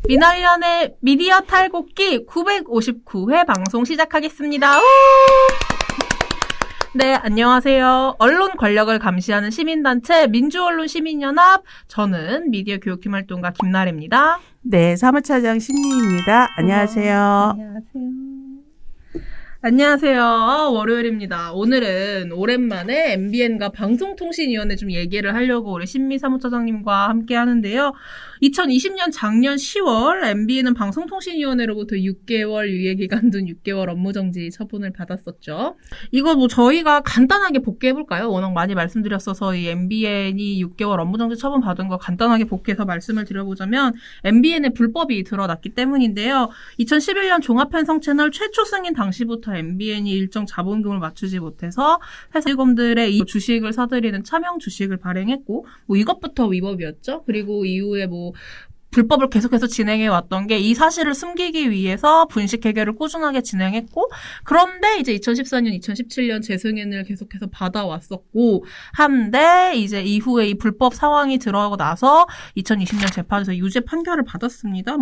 미나리연의 미디어 탈곡기 959회 방송 시작하겠습니다. 네, 안녕하세요. 언론 권력을 감시하는 시민단체 민주언론시민연합, 저는 미디어 교육팀 활동가 김나래입니다. 네, 사무차장 신미입니다. 안녕하세요. 안녕하세요. 월요일입니다. 오늘은 오랜만에 MBN과 방송통신위원회 좀 얘기를 하려고 우리 신미 사무처장님과 함께 하는데요. 2020년 작년 10월 MBN은 방송통신위원회로부터 6개월 유예기간 둔 6개월 업무정지 처분을 받았었죠. 이거 저희가 간단하게 복귀해볼까요? 워낙 많이 말씀드렸어서 이 MBN이 6개월 업무정지 처분 받은 거 간단하게 복귀해서 말씀을 드려보자면 MBN의 불법이 드러났기 때문인데요. 2011년 종합편성 채널 최초 승인 당시부터 MBN이 일정 자본금을 맞추지 못해서 회사 직원들의 이 주식을 사들이는 차명 주식을 발행했고, 이것부터 위법이었죠. 그리고 이후에 불법을 계속해서 진행해 왔던 게 이 사실을 숨기기 위해서 분식 회계를 꾸준하게 진행했고, 그런데 이제 2014년, 2017년 재승인을 계속해서 받아왔었고 한데, 이제 이후에 이 불법 상황이 들어가고 나서 2020년 재판에서 유죄 판결을 받았습니다.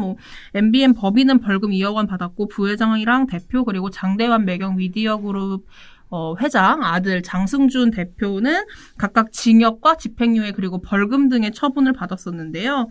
MBN 법인은 벌금 2억 원 받았고, 부회장이랑 대표 그리고 장대환 매경 미디어그룹 회장, 아들 장승준 대표는 각각 징역과 집행유예 그리고 벌금 등의 처분을 받았었는데요.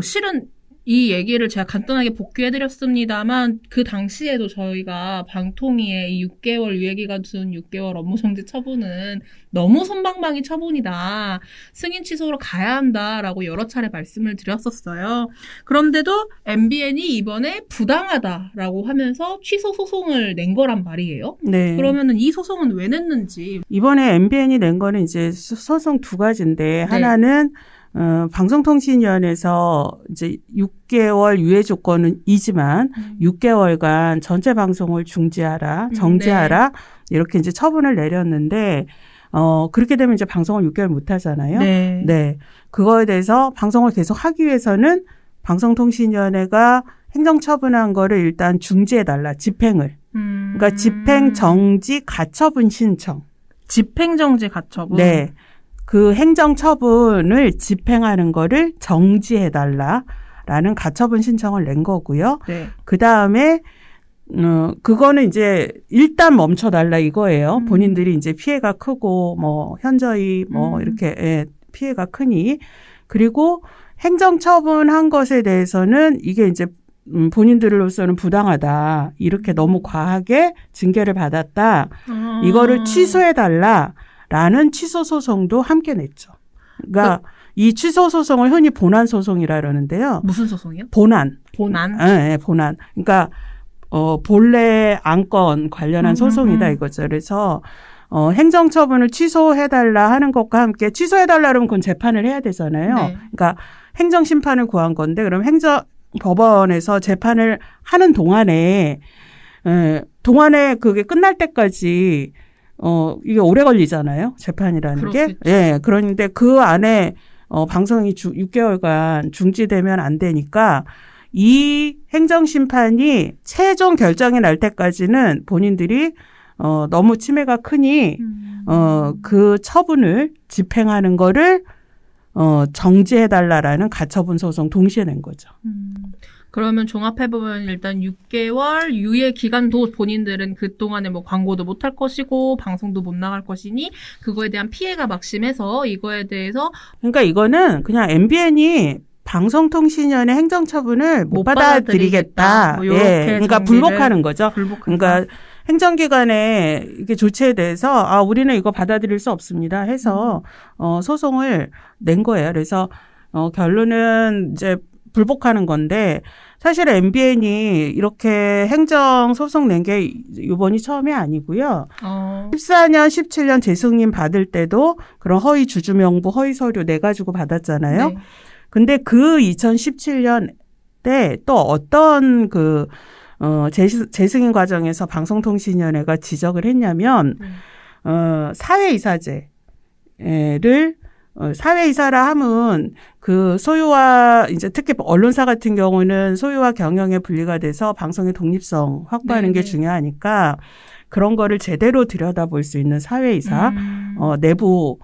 실은 이 얘기를 제가 간단하게 복귀해드렸습니다만, 그 당시에도 저희가 방통위의 이 6개월 유예기간 둔 6개월 업무정지 처분은 너무 솜방망이 처분이다. 승인 취소로 가야 한다라고 여러 차례 말씀을 드렸었어요. 그런데도 MBN이 이번에 부당하다라고 하면서 취소 소송을 낸 거란 말이에요. 네. 그러면은 이 소송은 왜 냈는지. 이번에 MBN이 낸 거는 이제 소송 두 가지인데, 네. 하나는 방송통신위원회에서 이제 6개월 유예 조건이지만 6개월간 전체 방송을 중지하라, 정지하라, 네. 이렇게 이제 처분을 내렸는데, 그렇게 되면 이제 방송을 6개월 못 하잖아요. 네. 네. 그거에 대해서 방송을 계속 하기 위해서는 방송통신위원회가 행정처분한 거를 일단 중지해달라, 집행을. 그러니까 집행정지 가처분 신청. 집행정지 가처분? 네. 그 행정처분을 집행하는 거를 정지해달라라는 가처분 신청을 낸 거고요. 네. 그 다음에, 그거는 이제 일단 멈춰달라 이거예요. 본인들이 이제 피해가 크고, 현저히 이렇게, 피해가 크니. 그리고 행정처분한 것에 대해서는 이게 이제 본인들로서는 부당하다. 이렇게 너무 과하게 징계를 받았다. 이거를 취소해달라. 라는 취소 소송도 함께 냈죠. 그러니까 이 취소 소송을 흔히 본안 소송이라 그러는데요. 무슨 소송이요? 본안. 본안? 네, 본안. 그러니까 본래 안건 관련한 소송이다 이거죠. 그래서 행정처분을 취소해달라 하는 것과 함께 취소해달라 그러면 그건 재판을 해야 되잖아요. 네. 그러니까 행정심판을 구한 건데, 그럼 법원에서 재판을 하는 동안에 그게 끝날 때까지 이게 오래 걸리잖아요. 재판이라는 그렇겠죠. 게. 예. 그런데 그 안에, 방송이 6개월간 중지되면 안 되니까 이 행정심판이 최종 결정이 날 때까지는 본인들이, 너무 침해가 크니, 그 처분을 집행하는 거를, 정지해달라라는 가처분 소송 동시에 낸 거죠. 그러면 종합해보면 일단 6개월 유예 기간도 본인들은 그동안에 광고도 못 할 것이고 방송도 못 나갈 것이니 그거에 대한 피해가 막심해서 이거에 대해서. 그러니까 이거는 그냥 MBN이 방송통신위원회 행정처분을 못 받아들이겠다. 예. 그러니까 불복하는 거죠. 그러니까 행정기관의 이게 조치에 대해서 우리는 이거 받아들일 수 없습니다 해서 소송을 낸 거예요. 그래서 결론은 이제 불복하는 건데, 사실 MBN이 이렇게 행정 소송 낸 게 이번이 처음이 아니고요. 14년, 17년 재승인 받을 때도 그런 허위 주주명부, 허위 서류 내 가지고 받았잖아요. 네. 근데 그 2017년 때 또 어떤 재승인 과정에서 방송통신위원회가 지적을 했냐면, 사회이사제를 사회이사라 함은 그 소유와 이제 특히 언론사 같은 경우는 소유와 경영의 분리가 돼서 방송의 독립성 확보하는 게 중요하니까 그런 거를 제대로 들여다볼 수 있는 사회이사, 내부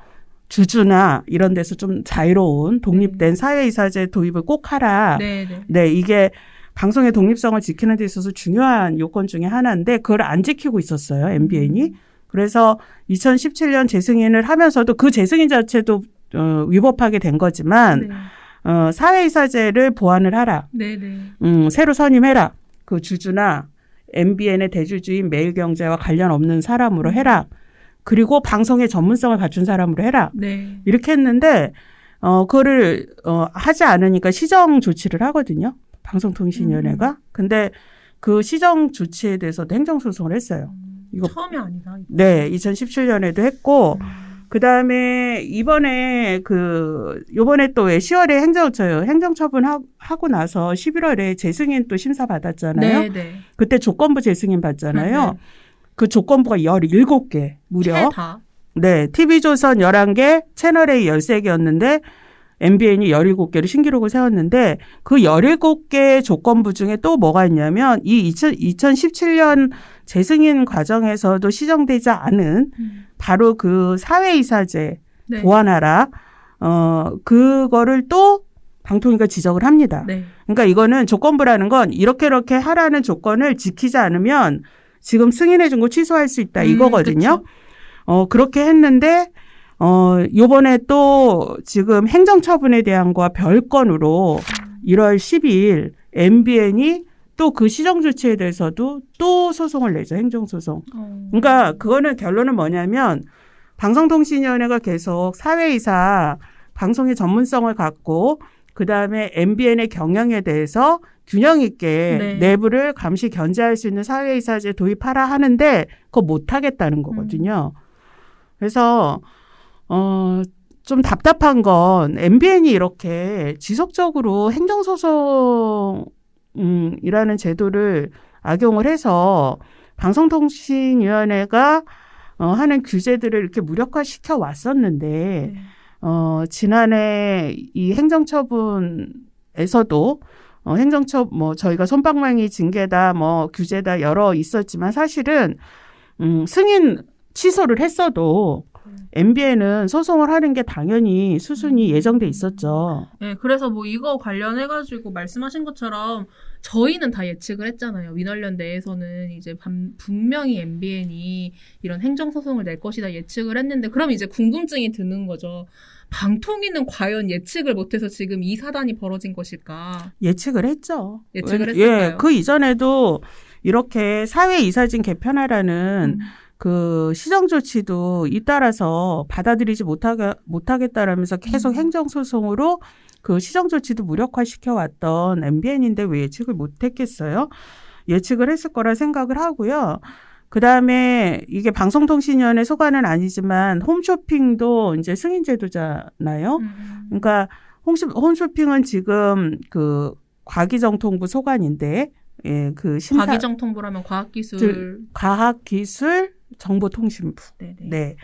주주나 이런 데서 좀 자유로운 독립된 사회이사제 도입을 꼭 하라. 네, 이게 방송의 독립성을 지키는 데 있어서 중요한 요건 중에 하나인데 그걸 안 지키고 있었어요, MBN이. 그래서 2017년 재승인을 하면서도 그 재승인 자체도 위법하게 된 거지만 사회이사제를 보완을 하라. 새로 선임해라. 그 주주나 MBN의 대주주인 매일경제와 관련 없는 사람으로 해라. 그리고 방송의 전문성을 갖춘 사람으로 해라. 이렇게 했는데 그거를 하지 않으니까 시정 조치를 하거든요. 방송통신위원회가. 근데 그 시정 조치에 대해서도 행정소송을 했어요. 이거 처음이 아니다. 이거. 네, 2017년에도 했고 그다음에 요번에 또 왜 10월에 행정처분 하고 나서 11월에 재승인 또 심사 받았잖아요. 그때 조건부 재승인 받잖아요. 그 조건부가 17개 무려. 다. 네, TV조선 11개, 채널A 13개였는데 MBN이 17개로 신기록을 세웠는데 그 17개 조건부 중에 또 뭐가 있냐면 이 2017년 재승인 과정에서도 시정되지 않은 바로 그 사회이사제 보완하라. 그거를 또 방통위가 지적을 합니다. 그러니까 이거는 조건부라는 건 이렇게 하라는 조건을 지키지 않으면 지금 승인해 준 거 취소할 수 있다 이거거든요. 그렇게 했는데 요번에 또 지금 행정처분에 대한 거와 별건으로 1월 12일 MBN이 또 그 시정 조치에 대해서도 또 소송을 내죠. 행정소송. 그러니까 그거는 결론은 뭐냐면 방송통신위원회가 계속 사회이사 방송의 전문성을 갖고 그다음에 MBN의 경영에 대해서 균형 있게 내부를 감시 견제할 수 있는 사회이사제 도입하라 하는데 그거 못하겠다는 거거든요. 그래서 좀 답답한 건 MBN이 이렇게 지속적으로 행정소송 이라는 제도를 악용을 해서 방송통신위원회가 하는 규제들을 이렇게 무력화시켜 왔었는데 지난해 이 행정처분에서도 저희가 솜방망이 징계다 규제다 여러 있었지만 사실은 승인 취소를 했어도 MBN은 소송을 하는 게 당연히 수순이 예정돼 있었죠. 네, 그래서 이거 관련해가지고 말씀하신 것처럼 저희는 다 예측을 했잖아요. 위널련 내에서는 이제 분명히 MBN이 이런 행정소송을 낼 것이다 예측을 했는데 그럼 이제 궁금증이 드는 거죠. 방통위는 과연 예측을 못해서 지금 이 사단이 벌어진 것일까? 예측을 했죠. 예측을 했을까요? 예, 그 이전에도 이렇게 사회이사진 개편하라는 그 시정 조치도 잇따라서 받아들이지 못하겠다라면서 계속 행정소송으로 그 시정 조치도 무력화시켜 왔던 MBN인데 왜 예측을 못했겠어요? 예측을 했을 거라 생각을 하고요. 그다음에 이게 방송통신위원회 소관은 아니지만 홈쇼핑도 이제 승인제도잖아요. 그러니까 홈쇼핑은 지금 그 과기정통부 소관인데 예, 그 심사 과기정통부라면 과학기술 정보통신부. 네.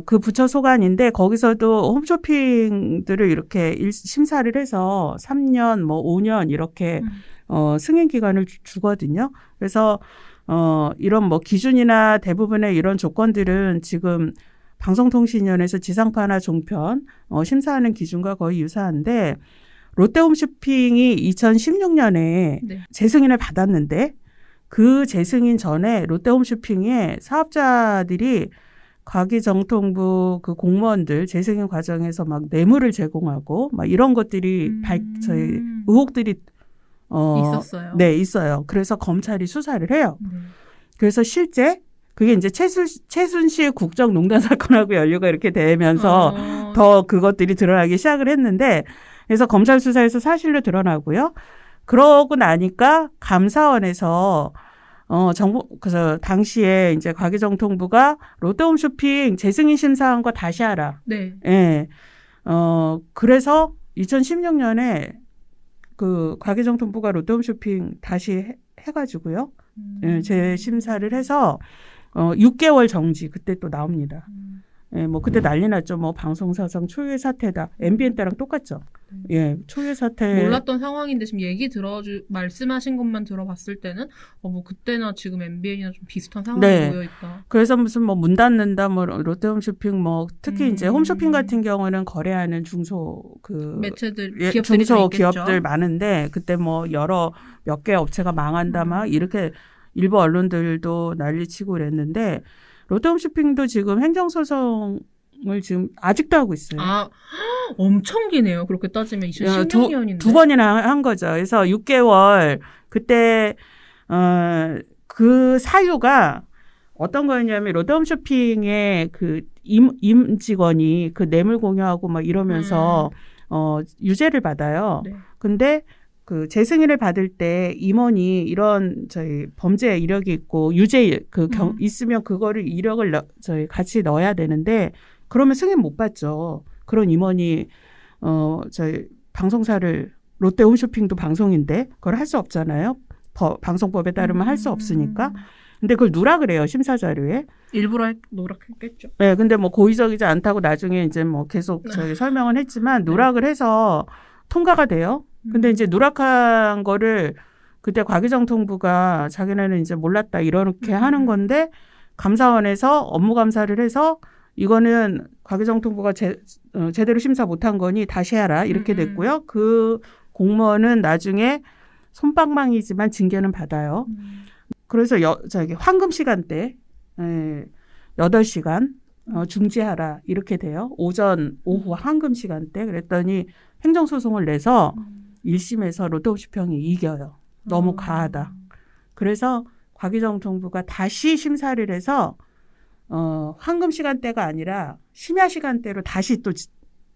그 부처 소관인데 거기서도 홈쇼핑들을 이렇게 심사를 해서 3년 5년 이렇게 승인 기간을 주거든요. 그래서 이런 기준이나 대부분의 이런 조건들은 지금 방송통신위원회에서 지상파나 종편 심사하는 기준과 거의 유사한데 롯데홈쇼핑이 2016년에 재승인을 받았는데 그 재승인 전에 롯데홈쇼핑의 사업자들이 과기정통부 그 공무원들 재승인 과정에서 뇌물을 제공하고 이런 것들이 저희 의혹들이 있었어요. 네, 있어요. 그래서 검찰이 수사를 해요. 그래서 실제 그게 이제 최순실 국정농단 사건하고 연루가 이렇게 되면서 더 그것들이 드러나기 시작을 했는데 그래서 검찰 수사에서 사실로 드러나고요. 그러고 나니까 감사원에서 그래서 당시에 이제 과기정통부가 롯데홈쇼핑 재승인 심사한 거 다시 하라. 네. 예. 그래서 2016년에 그 과기정통부가 롯데홈쇼핑 다시 해가지고요. 예, 재심사를 해서 6개월 정지 그때 또 나옵니다. 예, 그때 난리 났죠. 방송사상 초유의 사태다. MBN 때랑 똑같죠. 예, 초유의 사태. 몰랐던 상황인데 지금 말씀하신 것만 들어봤을 때는 뭐 그때나 지금 MBN이나 좀 비슷한 상황이 네. 모여 있다. 그래서 무슨 뭐 문 닫는다, 뭐 롯데홈쇼핑 뭐 특히 이제 홈쇼핑 같은 경우는 거래하는 매체들 예, 기업들이 중소기업들 많은데 그때 뭐 몇 개 업체가 망한다 막 이렇게 일부 언론들도 난리치고 그랬는데 롯데홈쇼핑도 지금 행정소송을 지금 아직도 하고 있어요. 아, 엄청 기네요. 그렇게 따지면 2016년인데. 두 번이나 한 거죠. 그래서 6개월 그때 그 사유가 어떤 거였냐면 롯데홈쇼핑의 그 임직원이 그 뇌물 공여하고 막 이러면서 유죄를 받아요. 네. 근데 그 재승인을 받을 때 임원이 이런 범죄 이력이 있고 유죄 있으면 그거를 이력을 같이 넣어야 되는데 그러면 승인 못 받죠. 그런 임원이 방송사를 롯데홈쇼핑도 방송인데 그걸 할 수 없잖아요. 방송법에 따르면 할 수 없으니까. 근데 그걸 누락을 해요. 심사 자료에. 일부러 누락했겠죠. 네, 근데 뭐 고의적이지 않다고 나중에 이제 뭐 계속 설명은 했지만 누락을 해서 통과가 돼요. 근데 이제 누락한 거를 그때 과기정통부가 자기네는 이제 몰랐다 이렇게 하는 건데 감사원에서 업무 감사를 해서 이거는 과기정통부가 제대로 심사 못한 거니 다시 해라 이렇게 됐고요. 그 공무원은 나중에 솜방망이지만 징계는 받아요. 그래서 황금 시간대 8시간 중지하라 이렇게 돼요. 오전, 오후 황금 시간대. 그랬더니 행정소송을 내서 1심에서 롯데홈쇼핑이 이겨요. 너무 과하다. 그래서 과기정통부가 다시 심사를 해서 황금 시간대가 아니라 심야 시간대로 다시 또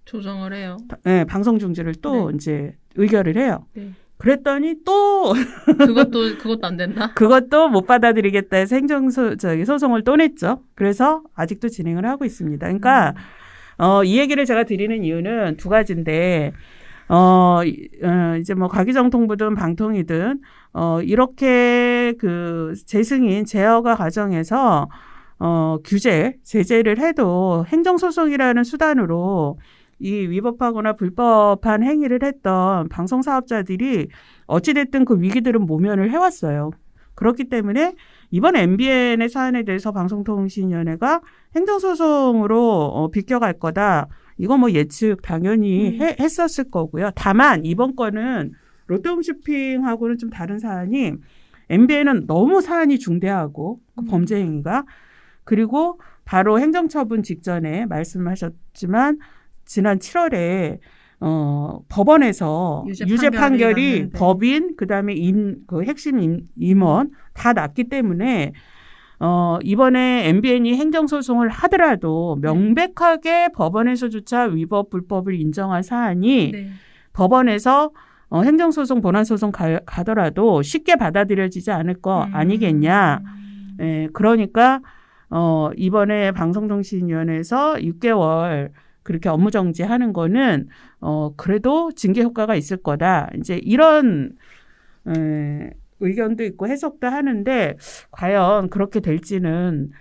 조정을 해요. 네, 방송 중지를 또 이제 의결을 해요. 네. 그랬더니 또 그것도 안 된다. 그것도 못 받아들이겠다 해서 소송을 또 냈죠. 그래서 아직도 진행을 하고 있습니다. 그러니까 이 얘기를 제가 드리는 이유는 두 가지인데 이제 뭐 과기정통부든 방통이든 이렇게 그 재승인 제어가 과정에서 제재를 해도 행정소송이라는 수단으로 이 위법하거나 불법한 행위를 했던 방송사업자들이 어찌됐든 그 위기들은 모면을 해왔어요. 그렇기 때문에 이번 MBN의 사안에 대해서 방송통신위원회가 행정소송으로 비껴갈 거다. 이거 뭐 예측 당연히 했었을 거고요. 다만 이번 건은 롯데홈쇼핑하고는 좀 다른 사안이 MBN은 너무 사안이 중대하고 그 범죄 행위가 그리고 바로 행정처분 직전에 말씀하셨지만 지난 7월에 법원에서 유죄 판결이 법인 그다음에 그 핵심 임원 다 났기 때문에 이번에 MBN이 행정소송을 하더라도 명백하게 법원에서조차 위법 불법을 인정한 사안이 법원에서 행정소송 본안소송 가더라도 쉽게 받아들여지지 않을 거 아니겠냐. 그러니까 이번에 방송통신위원회에서 6개월 그렇게 업무 정지하는 거는 그래도 징계 효과가 있을 거다. 이제 이런 의견도 있고 해석도 하는데 과연 그렇게 될지는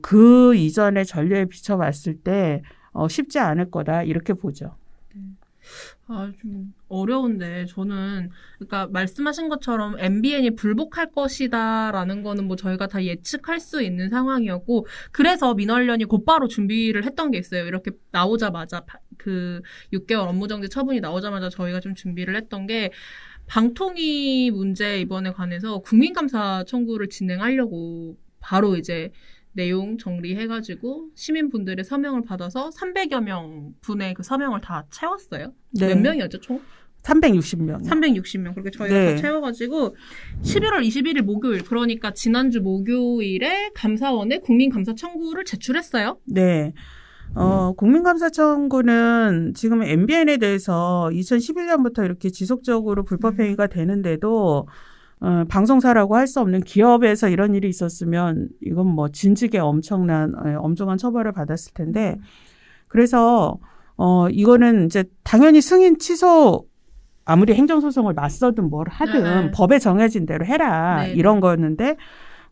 그 이전의 전례에 비춰봤을 때 쉽지 않을 거다 이렇게 보죠. 좀 어려운데 저는 그러니까 말씀하신 것처럼 MBN이 불복할 것이다라는 거는 뭐 저희가 다 예측할 수 있는 상황이었고 그래서 민원련이 곧바로 준비를 했던 게 있어요. 이렇게 나오자마자 그 6개월 업무정지 처분이 나오자마자 저희가 좀 준비를 했던 게 방통위 문제 이번에 관해서 국민감사 청구를 진행하려고 바로 이제 내용 정리해가지고 시민분들의 서명을 받아서 300여 명 분의 그 서명을 다 채웠어요. 네. 몇 명이었죠, 총? 360명. 360명. 그렇게 저희가 다 채워가지고 11월 21일 목요일, 그러니까 지난주 목요일에 감사원에 국민감사 청구를 제출했어요. 네. 국민감사 청구는 지금 MBN에 대해서 2011년부터 이렇게 지속적으로 불법 행위가 되는데도 방송사라고 할 수 없는 기업에서 이런 일이 있었으면 이건 뭐 진즉에 엄청난 처벌을 받았을 텐데 그래서 이거는 이제 당연히 승인 취소 아무리 행정소송을 맞서든 뭘 하든 법에 정해진 대로 해라 이런 거였는데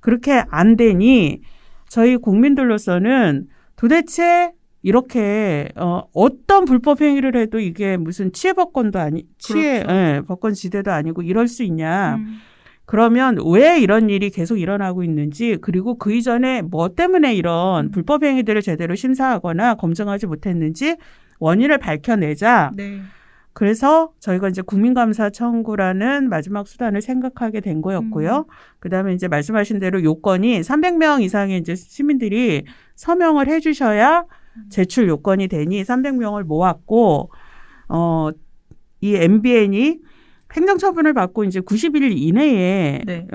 그렇게 안 되니 저희 국민들로서는 도대체 이렇게 어떤 불법 행위를 해도 이게 무슨 치해법권도 그렇죠. 법권 지대도 아니고 이럴 수 있냐. 그러면 왜 이런 일이 계속 일어나고 있는지, 그리고 그 이전에 뭐 때문에 이런 불법 행위들을 제대로 심사하거나 검증하지 못했는지 원인을 밝혀내자. 네. 그래서 저희가 이제 국민감사 청구라는 마지막 수단을 생각하게 된 거였고요. 그다음에 이제 말씀하신 대로 요건이 300명 이상의 이제 시민들이 서명을 해주셔야 제출 요건이 되니 300명을 모았고, 이 MBN이 행정처분을 받고 이제 90일 이내에 네.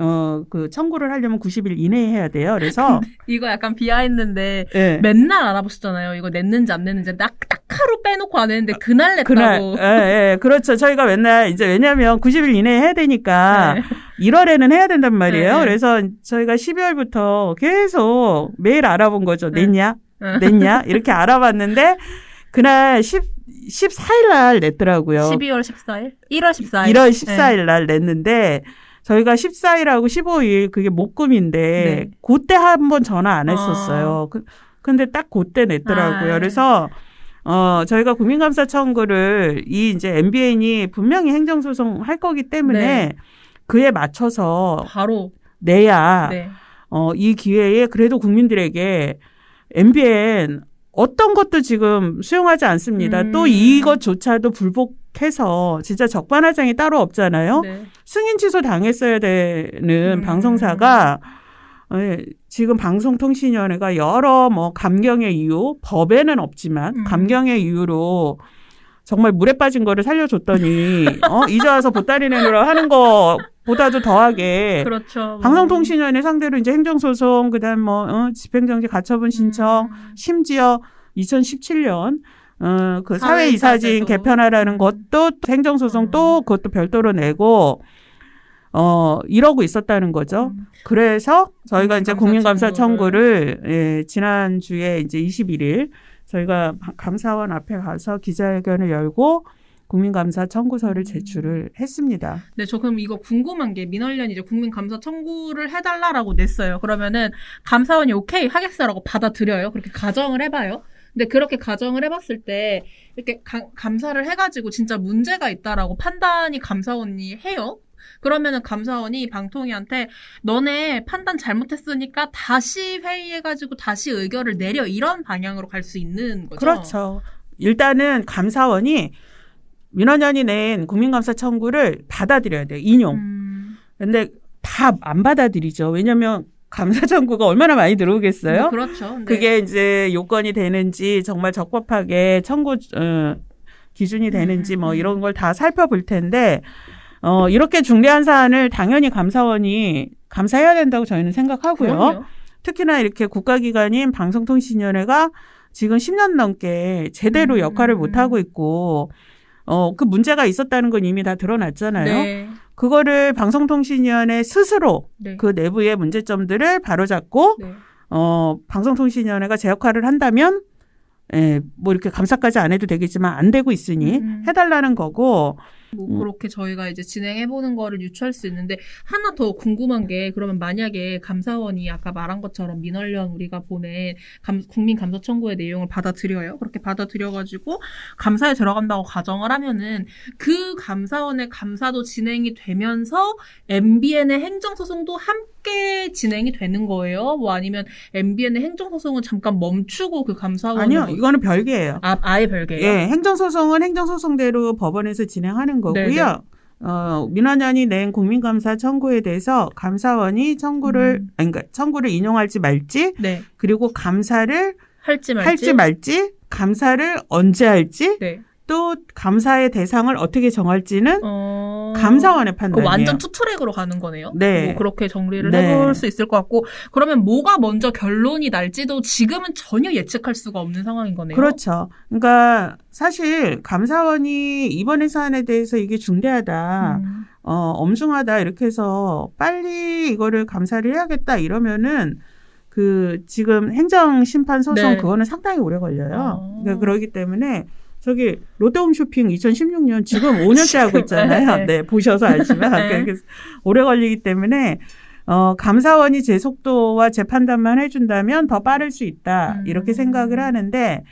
그 청구를 하려면 90일 이내에 해야 돼요. 그래서 이거 약간 비하했는데 네. 맨날 알아보시잖아요. 이거 냈는지 안 냈는지 딱 하루 빼놓고 안 했는데 그날 냈다고. 예, 그렇죠. 저희가 맨날 이제 왜냐하면 90일 이내에 해야 되니까 네. 1월에는 해야 된단 말이에요. 네. 그래서 저희가 12월부터 계속 매일 알아본 거죠. 냈냐? 이렇게 알아봤는데 그날 14일 날 냈더라고요. 12월 14일? 1월 14일. 1월 14일 날 냈는데 저희가 14일하고 15일 그게 목금인데 네. 그때 한번 전화 안 했었어요. 근데 딱 그때 냈더라고요. 그래서 저희가 국민감사 청구를 이제 MBN이 분명히 행정소송 할 거기 때문에 네. 그에 맞춰서 바로 내야 네. 이 기회에 그래도 국민들에게 MBN 어떤 것도 지금 수용하지 않습니다. 또 이것조차도 불복해서 진짜 적반하장이 따로 없잖아요. 네. 승인 취소 당했어야 되는 방송사가 지금 방송통신위원회가 여러 감경의 이유, 법에는 없지만 감경의 이유로 정말 물에 빠진 거를 살려줬더니 이제 와서 보따리 내놓으라 하는 거보다도 더하게 그렇죠. 방송통신위원회 상대로 이제 행정소송, 그다음 집행정지 가처분 신청, 심지어 2017년 그 사회이사진 개편하라는 것도 행정소송 또 그것도 별도로 내고 이러고 있었다는 거죠. 그래서 저희가 이제 국민감사 청구를 지난주에 이제 21일 저희가 감사원 앞에 가서 기자회견을 열고 국민감사 청구서를 제출을 했습니다. 네, 저 그럼 이거 궁금한 게 민원련이 이제 국민감사 청구를 해달라라고 냈어요. 그러면은 감사원이 오케이 하겠어라고 받아들여요. 그렇게 가정을 해봐요. 근데 그렇게 가정을 해봤을 때 이렇게 감사를 해가지고 진짜 문제가 있다라고 판단이 감사원이 해요. 그러면은 감사원이 방통위한테 너네 판단 잘못했으니까 다시 회의해가지고 다시 의결을 내려 이런 방향으로 갈 수 있는 거죠. 그렇죠. 일단은 감사원이 민원연이 낸 국민감사 청구를 받아들여야 돼요. 인용. 근데 다 안 받아들이죠. 왜냐하면 감사 청구가 얼마나 많이 들어오겠어요? 그렇죠. 네. 그게 이제 요건이 되는지 정말 적법하게 청구 기준이 되는지 이런 걸 다 살펴볼 텐데 이렇게 중대한 사안을 당연히 감사원이 감사해야 된다고 저희는 생각하고요. 그럼요. 특히나 이렇게 국가기관인 방송통신위원회가 지금 10년 넘게 제대로 역할을 못하고 있고 그 문제가 있었다는 건 이미 다 드러났잖아요. 네. 그거를 방송통신위원회 스스로 네. 그 내부의 문제점들을 바로잡고 네. 방송통신위원회가 제 역할을 한다면 이렇게 감사까지 안 해도 되겠지만 안 되고 있으니 해달라는 거고. 그렇게 저희가 이제 진행해보는 거를 유추할 수 있는데, 하나 더 궁금한 게, 그러면 만약에 감사원이 아까 말한 것처럼 민원련 우리가 보낸 국민감사 청구의 내용을 받아들여요. 그렇게 받아들여가지고 감사에 들어간다고 가정을 하면은 그 감사원의 감사도 진행이 되면서 MBN의 행정소송도 함께 진행이 되는 거예요? 아니면 MBN의 행정소송은 잠깐 멈추고 그 감사원은 아니요, 이거는 별개예요. 아예 별개예요? 예, 행정소송은 행정소송대로 법원에서 진행하는 거고요. 네네. 민원연이 낸 국민감사 청구에 대해서 감사원이 청구를 인용할지 말지, 네. 그리고 감사를 할지 말지, 감사를 언제 할지, 네. 또 감사의 대상을 어떻게 정할지는 감사원의 판단이에요. 완전 투트랙으로 가는 거네요. 네. 그렇게 정리를 해볼 수 있을 것 같고, 그러면 뭐가 먼저 결론이 날지도 지금은 전혀 예측할 수가 없는 상황인 거네요. 그렇죠. 그러니까 사실 감사원이 이번의 사안에 대해서 이게 중대하다, 엄중하다 이렇게 해서 빨리 이거를 감사를 해야겠다 이러면은 지금 행정심판 소송 네. 그거는 상당히 오래 걸려요. 그러니까 그러기 때문에 저기 롯데홈쇼핑 2016년 지금 5년째 하고 있잖아요. 네, 보셔서 알지만 그래서 오래 걸리기 때문에 감사원이 제 속도와 제 판단만 해준다면 더 빠를 수 있다 이렇게 생각을 하는데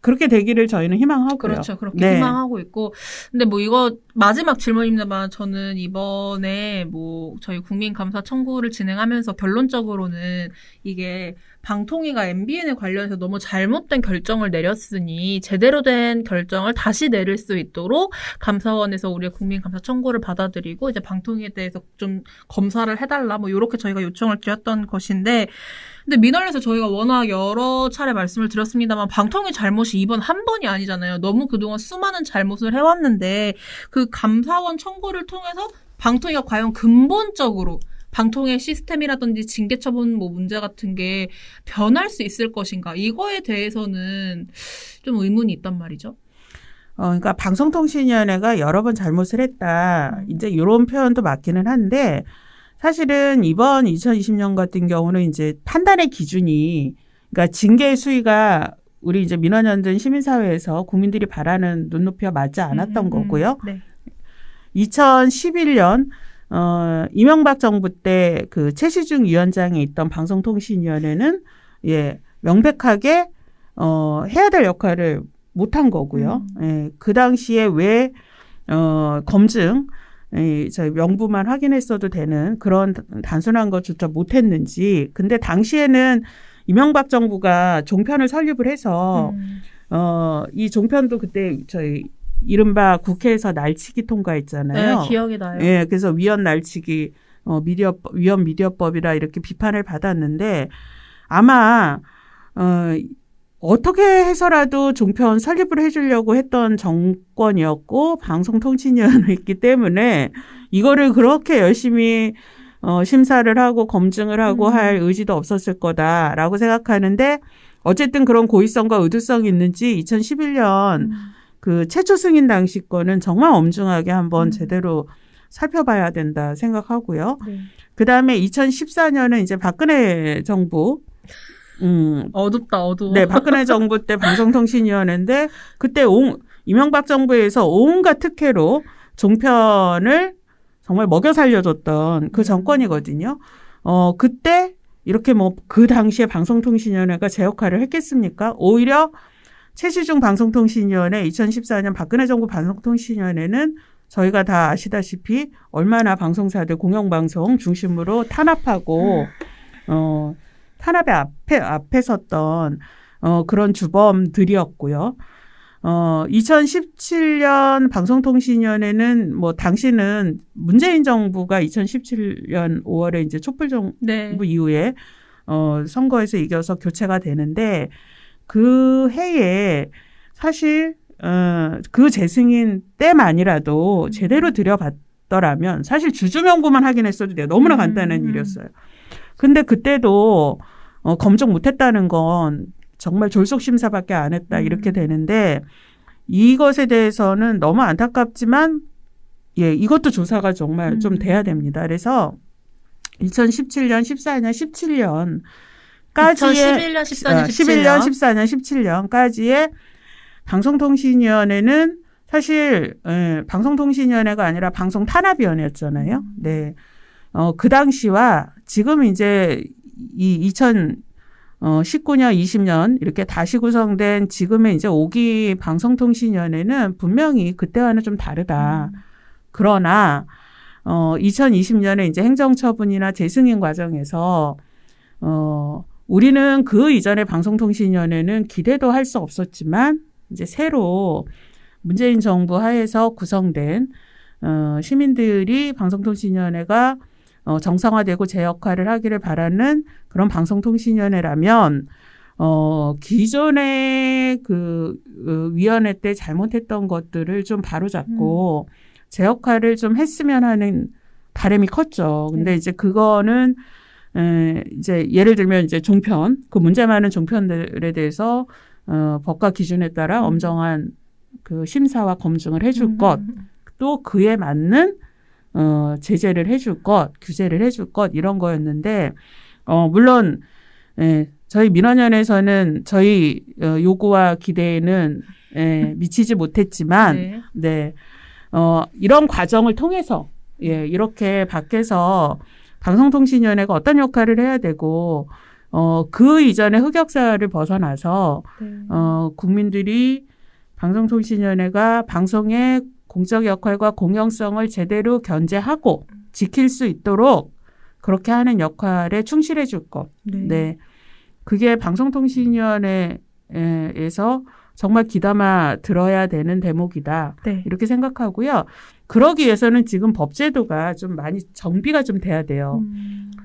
그렇게 되기를 저희는 희망하고요. 그렇죠. 그렇게 희망하고 있고. 근데 뭐 이거 마지막 질문입니다만 저는 이번에 뭐 저희 국민감사 청구를 진행하면서 결론적으로는 이게 방통위가 MBN에 관련해서 너무 잘못된 결정을 내렸으니 제대로 된 결정을 다시 내릴 수 있도록 감사원에서 우리의 국민감사 청구를 받아들이고 이제 방통위에 대해서 좀 검사를 해달라 뭐 이렇게 저희가 요청을 드렸던 것인데 근데 민원에서 저희가 워낙 여러 차례 말씀을 드렸습니다만 방통위 잘못이 이번 한 번이 아니잖아요. 너무 그동안 수많은 잘못을 해왔는데 그 감사원 청구를 통해서 방통위가 과연 근본적으로 방통의 시스템이라든지 징계 처분 뭐 문제 같은 게 변할 수 있을 것인가 이거에 대해서는 좀 의문이 있단 말이죠. 그러니까 방송통신위원회가 여러 번 잘못을 했다. 이제 이런 표현도 맞기는 한데 사실은 이번 2020년 같은 경우는 이제 판단의 기준이 그러니까 징계 수위가 우리 이제 민원연든 시민사회에서 국민들이 바라는 눈높이와 맞지 않았던 거고요. 네. 2011년 이명박 정부 때 그 최시중 위원장이 있던 방송통신위원회는 명백하게 해야 될 역할을 못한 거고요. 그 당시에 왜 검증 저희 명부만 확인했어도 되는 그런 단순한 것조차 못했는지. 근데 당시에는 이명박 정부가 종편을 설립을 해서 이 종편도 그때 저희 이른바 국회에서 날치기 통과했잖아요. 네, 기억이 나요. 예, 그래서 위헌 날치기 위헌 미디어법이라 이렇게 비판을 받았는데 아마 어떻게 해서라도 종편 설립을 해주려고 했던 정권이었고 방송통신위원회였기 때문에 이거를 그렇게 열심히 심사를 하고 검증을 하고 할 의지도 없었을 거다라고 생각하는데 어쨌든 그런 고의성과 의도성이 있는지 2011년 그 최초 승인 당시 거는 정말 엄중하게 한번 제대로 살펴봐야 된다 생각하고요. 네. 그다음에 2014년은 이제 박근혜 정부 어둡다, 어두워. 네, 박근혜 정부 때 방송통신위원회인데 그때 이명박 정부에서 온갖 특혜로 종편을 정말 먹여 살려줬던 그 정권이거든요. 그때 이렇게 뭐 그 당시에 방송통신위원회가 제 역할을 했겠습니까? 오히려 최시중 방송통신위원회 2014년 박근혜 정부 방송통신위원회는 저희가 다 아시다시피 얼마나 방송사들 공영방송 중심으로 탄압하고 탄압의 앞에 섰던 그런 주범들이었고요. 2017년 방송통신위원회는 뭐 당시는 문재인 정부가 2017년 5월에 이제 촛불 정부 이후에 선거에서 이겨서 교체가 되는데 그 해에 사실 그 재승인 때만이라도 제대로 들여봤더라면 사실 주주명부만 확인했어도 돼요. 너무나 간단한 일이었어요. 근데 그때도 검증 못했다는 건 정말 졸속 심사밖에 안 했다 이렇게 되는데 이것에 대해서는 너무 안타깝지만 이것도 조사가 정말 좀 돼야 됩니다. 그래서 2017년, 14년, 17년까지의 2011년, 14년, 17년까지의 방송통신위원회는 사실 방송통신위원회가 아니라 방송탄압위원회였잖아요. 네. 그 당시와 지금 이제 이 2019년, 20년 이렇게 다시 구성된 지금의 이제 5기 방송통신위원회는 분명히 그때와는 좀 다르다. 그러나 2020년에 이제 행정처분이나 재승인 과정에서 우리는 그 이전의 방송통신위원회는 기대도 할 수 없었지만 이제 새로 문재인 정부 하에서 구성된 시민들이 방송통신위원회가 정상화되고 제 역할을 하기를 바라는 그런 방송통신위원회라면 기존의 그 위원회 때 잘못했던 것들을 좀 바로잡고 제 역할을 좀 했으면 하는 바람이 컸죠. 근데 이제 그거는 이제 예를 들면 이제 종편, 그 문제 많은 종편들에 대해서 법과 기준에 따라 엄정한 그 심사와 검증을 해줄 것, 또 그에 맞는 제재를 해줄 것, 규제를 해줄 것 이런 거였는데 물론 저희 민원연에서는 저희 요구와 기대에는 미치지 못했지만 이런 과정을 통해서 이렇게 밖에서 방송통신위원회가 어떤 역할을 해야 되고 그 이전의 흑역사를 벗어나서 국민들이 방송통신위원회가 방송의 공적 역할과 공영성을 제대로 견제하고 지킬 수 있도록 그렇게 하는 역할에 충실해 줄 것. 네. 그게 방송통신위원회에서 정말 귀담아 들어야 되는 대목이다. 네. 이렇게 생각하고요. 그러기 위해서는 지금 법제도가 좀 많이 정비가 좀 돼야 돼요.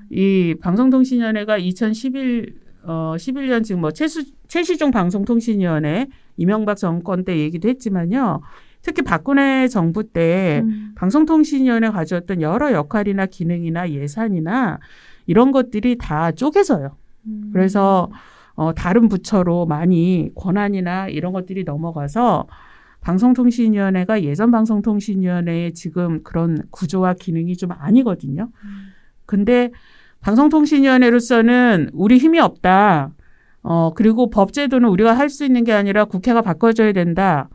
이 방송통신위원회가 2011년 지금 뭐 최시중 방송통신위원회 이명박 정권 때 얘기도 했지만요. 특히 박근혜 정부 때 방송통신위원회 가져왔던 여러 역할이나 기능이나 예산이나 이런 것들이 다 쪼개져요. 그래서 다른 부처로 많이 권한이나 이런 것들이 넘어가서 방송통신위원회가 예전 방송통신위원회의 지금 그런 구조와 기능이 좀 아니거든요. 근데 방송통신위원회로서는 우리 힘이 없다. 그리고 법제도는 우리가 할 수 있는 게 아니라 국회가 바꿔줘야 된다.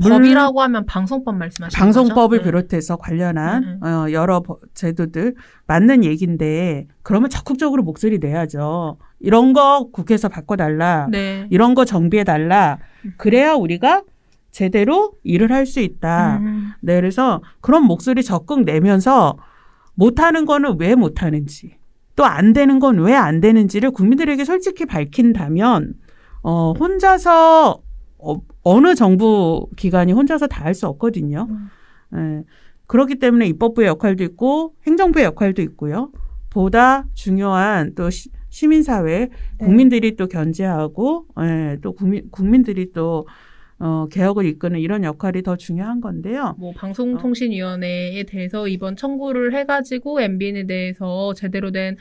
법이라고 하면 방송법 말씀하시는 방송법을 거죠? 비롯해서 관련한 여러 제도들 맞는 얘기인데 그러면 적극적으로 목소리 내야죠. 이런 거 국회에서 바꿔달라. 네. 이런 거 정비해달라. 그래야 우리가 제대로 일을 할 수 있다. 네, 그래서 그런 목소리 적극 내면서 못하는 거는 왜 못하는지 또 안 되는 건 왜 안 되는지를 국민들에게 솔직히 밝힌다면 혼자서 어느 정부 기관이 혼자서 다 할 수 없거든요. 그렇기 때문에 입법부의 역할도 있고 행정부의 역할도 있고요. 보다 중요한 또 시민사회, 국민들이 또 견제하고 또 국민들이 또 개혁을 이끄는 이런 역할이 더 중요한 건데요. 뭐 방송통신위원회에 대해서 이번 청구를 해가지고 MBN에 대해서 제대로 된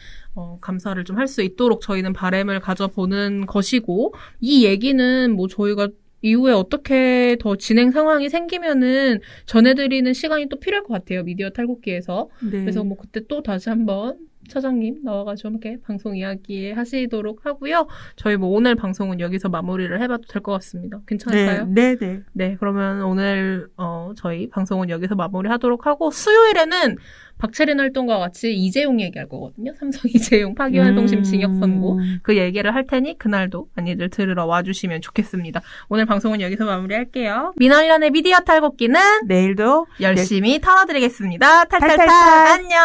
감사를 좀 할 수 있도록 저희는 바람을 가져보는 것이고 이 얘기는 뭐 저희가 이후에 어떻게 더 진행 상황이 생기면은 전해드리는 시간이 또 필요할 것 같아요. 미디어 탈곡기에서. 네. 그래서 뭐 그때 또 다시 한번 차장님 나와가지고 함께 방송 이야기 하시도록 하고요. 저희 뭐 오늘 방송은 여기서 마무리를 해봐도 될 것 같습니다. 괜찮을까요? 네. 네, 그러면 오늘 저희 방송은 여기서 마무리하도록 하고 수요일에는 박채린 활동과 같이 이재용 얘기할 거거든요. 삼성 이재용 파기환송심 징역 선고 그 얘기를 할 테니 그날도 많이들 들으러 와주시면 좋겠습니다. 오늘 방송은 여기서 마무리할게요. 민원련의 미디어 탈곡기는 내일도 열심히 털어드리겠습니다. 탈탈탈 안녕.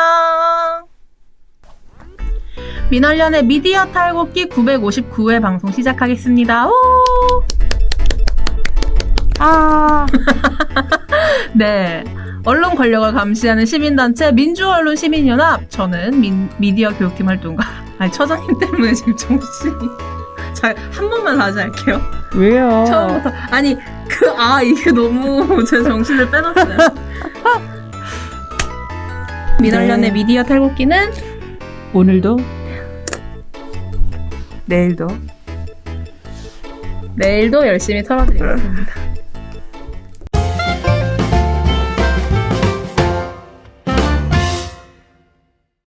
민원련의 미디어 탈곡기 959회 방송 시작하겠습니다. 오! 네. 언론 권력을 감시하는 시민단체 민주언론시민연합. 저는 미디어 교육팀 활동가. 아니, 처장님 때문에 지금 정신이. 자, 한 번만 다시 할게요. 왜요? 처음부터. 아니, 이게 너무 제 정신을 빼놨어요. 민원련의 미디어 탈곡기는 오늘도 내일도 열심히 털어드리겠습니다.